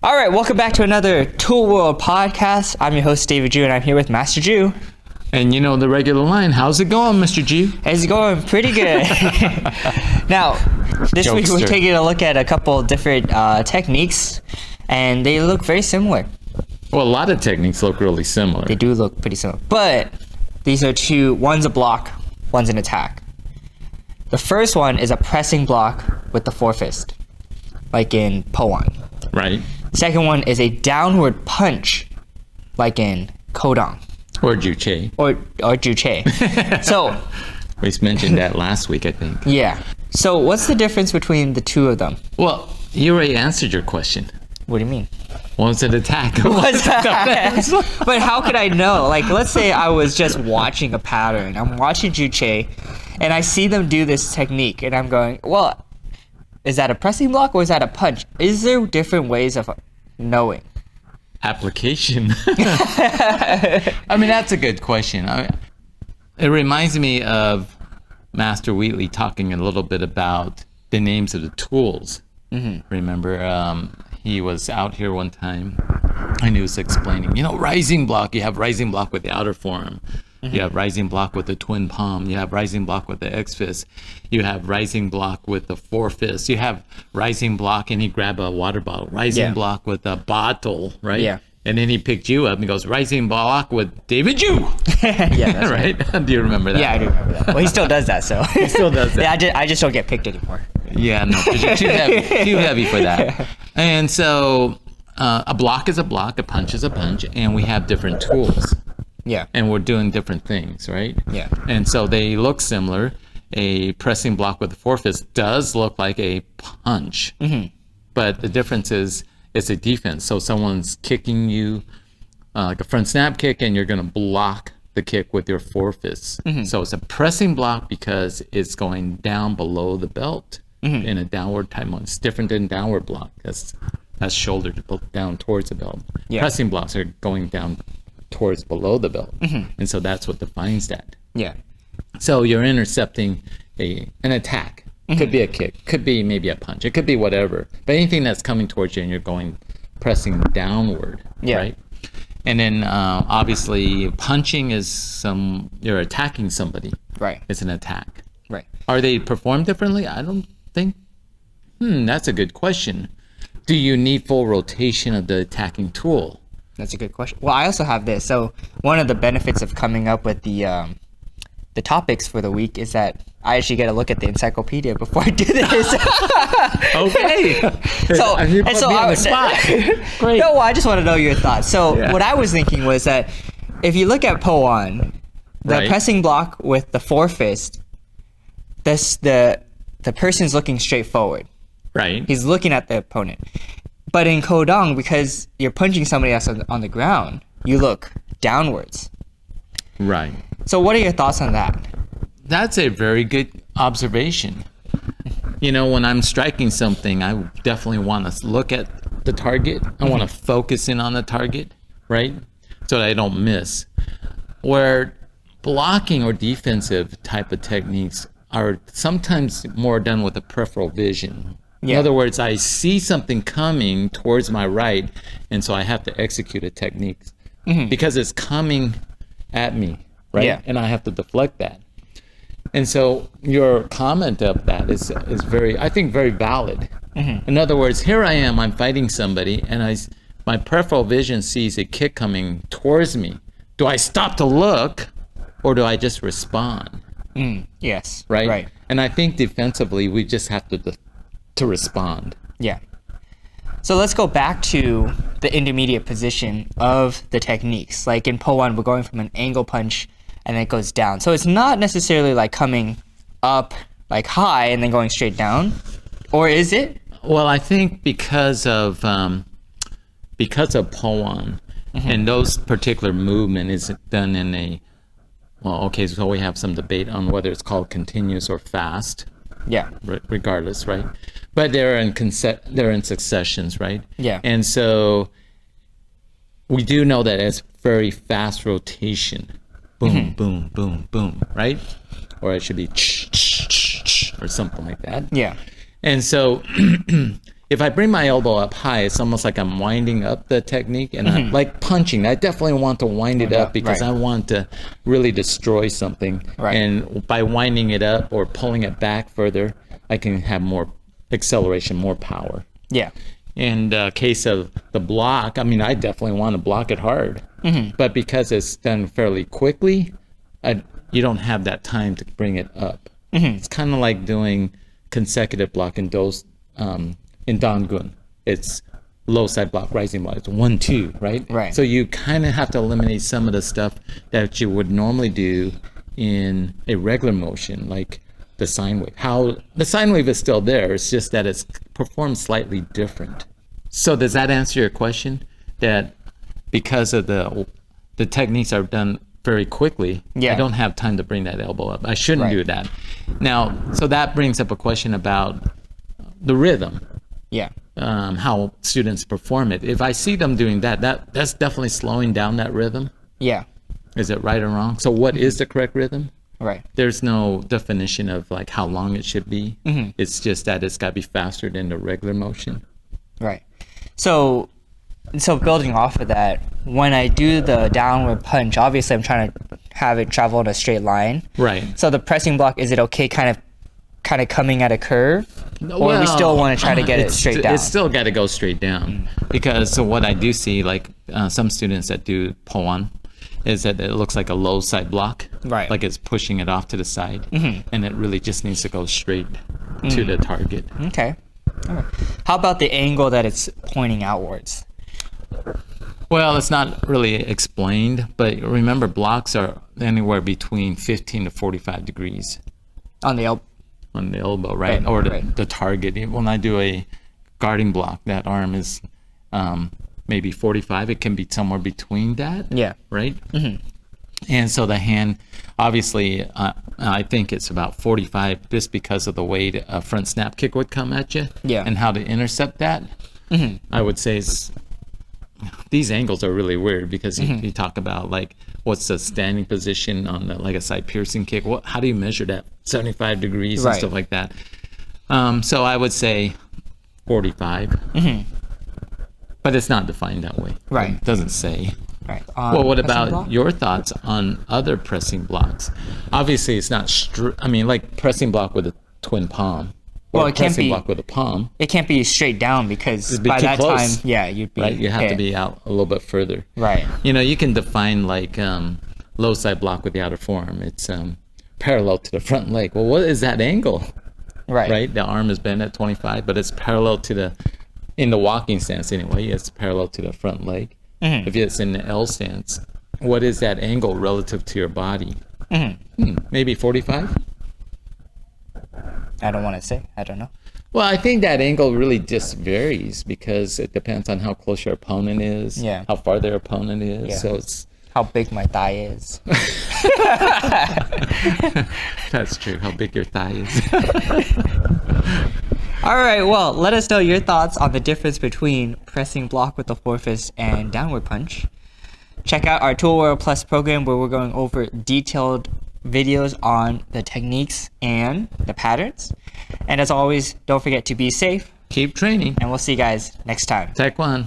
All right, welcome back to another Tul World podcast. I'm your host, David Jew, and I'm here with Master Jew. And you know the regular line. How's it going, Mr. Jew? It's going pretty good. Now, this week we're taking a look at a couple different techniques, and they look very similar. Well, a lot of techniques look really similar. They do look pretty similar. But these are two, one's a block, one's an attack. The first one is a pressing block with the forefist, like in Taekwon-Do. Right. Second one is a downward punch, like in Taekwon-Do. Or Juche. Or Juche. So we mentioned that last week, I think. Yeah. So what's the difference between the two of them? Well, you already answered your question. What do you mean? One's an attack. What's that? But how could I know? Like, let's say I was just watching a pattern. I'm watching Juche, and I see them do this technique, and I'm going, well, is that a pressing block or is that a punch? Is there different ways of knowing? Application. I mean, that's a good question. It reminds me of Master Wheatley talking a little bit about the names of the tools. Mm-hmm. Remember, he was out here one time and he was explaining, rising block, you have rising block with the outer forearm. Mm-hmm. You have rising block with the twin palm. You have rising block with the X fist. You have rising block with the forefist. You have rising block, and he grabbed a water bottle. Rising block with a bottle, right? Yeah. And then he picked you up and goes, rising block with David Jew. Yeah, that's right. Do you remember that? Yeah, I do remember that. Well, he still does that, so. He still does that. Yeah, I just don't get picked anymore. Yeah, no, because you're too heavy for that. And so a block is a block, a punch is a punch, and we have different tools. Yeah. And we're doing different things, right? Yeah. And so they look similar. A pressing block with the forefist does look like a punch. Mm-hmm. But the difference is it's a defense. So someone's kicking you like a front snap kick, and you're going to block the kick with your forefist. Mm-hmm. So it's a pressing block because it's going down below the belt in a downward type mode. It's different than downward block. That's shoulder down towards the belt. Yeah. Pressing blocks are going down towards below the belt. Mm-hmm. And so that's what defines that. Yeah. So you're intercepting an attack. Mm-hmm. Could be a kick, could be maybe a punch, it could be whatever. But anything that's coming towards you and you're pressing downward, right? And then obviously punching is you're attacking somebody. Right. It's an attack. Right. Are they performed differently? I don't think. That's a good question. Do you need full rotation of the attacking tool? That's a good question. Well, I also have this. So one of the benefits of coming up with the topics for the week is that I actually get a look at the encyclopedia before I do this. Okay. So you put me on the spot. Great. No, I just want to know your thoughts. So what I was thinking was that if you look at Taekwon-Do, the pressing block with the forefist, the person's looking straight forward. Right. He's looking at the opponent. But in Taekwon-Do, because you're punching somebody else on the ground, you look downwards. Right. So what are your thoughts on that? That's a very good observation. When I'm striking something, I definitely want to look at the target. I want to focus in on the target, right? So that I don't miss. Where blocking or defensive type of techniques are sometimes more done with the peripheral vision. In other words, I see something coming towards my right, and so I have to execute a technique because it's coming at me, right? Yeah. And I have to deflect that. And so your comment of that is very, I think, very valid. Mm-hmm. In other words, here I am, I'm fighting somebody, and my peripheral vision sees a kick coming towards me. Do I stop to look, or do I just respond? Yes. Right? And I think defensively, we just have to respond. Yeah. So let's go back to the intermediate position of the techniques. Like in Taekwon-Do, we're going from an angle punch and then it goes down. So it's not necessarily like coming up like high and then going straight down, or is it? Well, I think because of Taekwon-Do and those particular movement is done in so we have some debate on whether it's called continuous or fast. Yeah. Regardless, right? But they're in successions, right? Yeah. And so we do know that it's very fast rotation. Boom, boom, boom, boom, right? Or it should be or something like that. Yeah. And so if I bring my elbow up high, it's almost like I'm winding up the technique, and I'm like punching. I definitely want to wind it up because I want to really destroy something. Right. And by winding it up or pulling it back further, I can have more acceleration, more power. Yeah. In the case of the block, I mean, I definitely want to block it hard. But because it's done fairly quickly, you don't have that time to bring it up. It's kind of like doing consecutive block in those in Dangun. It's low side block, rising block. It's 1, 2, right? Right. So you kind of have to eliminate some of the stuff that you would normally do in a regular motion, like the sine wave. How the sine wave is still there. It's just that it's performed slightly different. So does that answer your question? That because of the techniques are done very quickly, Yeah. I don't have time to bring that elbow up. I shouldn't do that. Now, so that brings up a question about the rhythm. Yeah. How students perform it. If I see them doing that's definitely slowing down that rhythm. Yeah. Is it right or wrong? So what is the correct rhythm? Right. There's no definition of like how long it should be. It's just that it's got to be faster than the regular motion. Right. So building off of that, when I do the downward punch, obviously I'm trying to have it travel in a straight line. Right. So the pressing block, is it okay kind of coming at a curve? Or we still want to try to get it straight down? It's still got to go straight down. Because so what I do see, like some students that do Taekwon, is that it looks like a low side block. Right. Like it's pushing it off to the side. And it really just needs to go straight to the target. Okay. All right. How about the angle that it's pointing outwards? Well, it's not really explained, but remember blocks are anywhere between 15 to 45 degrees. On the elbow. On the elbow, right? Right, Or right. the target. When I do a guarding block, that arm is maybe 45. It can be somewhere between that. Yeah. Right? And so the hand, obviously, I think it's about 45 just because of the way a front snap kick would come at you. Yeah. And how to intercept that. I would say these angles are really weird because you talk about like what's the standing position on like a side piercing kick. How do you measure that? 75 degrees and Right. stuff like that. So I would say 45. But it's not defined that way. Right. It doesn't say. Right. Well, what Pressing about block? your thoughts on other pressing blocks? Obviously, it's not. I mean, like pressing block with a twin palm. Or Well, it can't pressing be- block with a palm. It can't be straight down because It'd be by too that close. time, yeah, you'd be Right, you have to hit. be out a little bit further. Right. You know, you can define like low side block with the outer forearm. It's parallel to the front leg. Well, what is that angle? Right. Right, the arm is bent at 25, but it's parallel to in the walking stance anyway. It's parallel to the front leg. If it's in the L stance, what is that angle relative to your body? Maybe 45. I don't want to say. I don't know. Well, I think that angle really just varies because it depends on how close your opponent is, Yeah. how far their opponent is. Yeah. So it's How big my thigh is. that's true. How big your thigh is. All right. Well, let us know your thoughts on the difference between pressing block with the forefist and downward punch. Check out our Tul World Plus program where we're going over detailed videos on the techniques and the patterns. And as always, don't forget to be safe, Keep training. and we'll see you guys next time. Taekwon.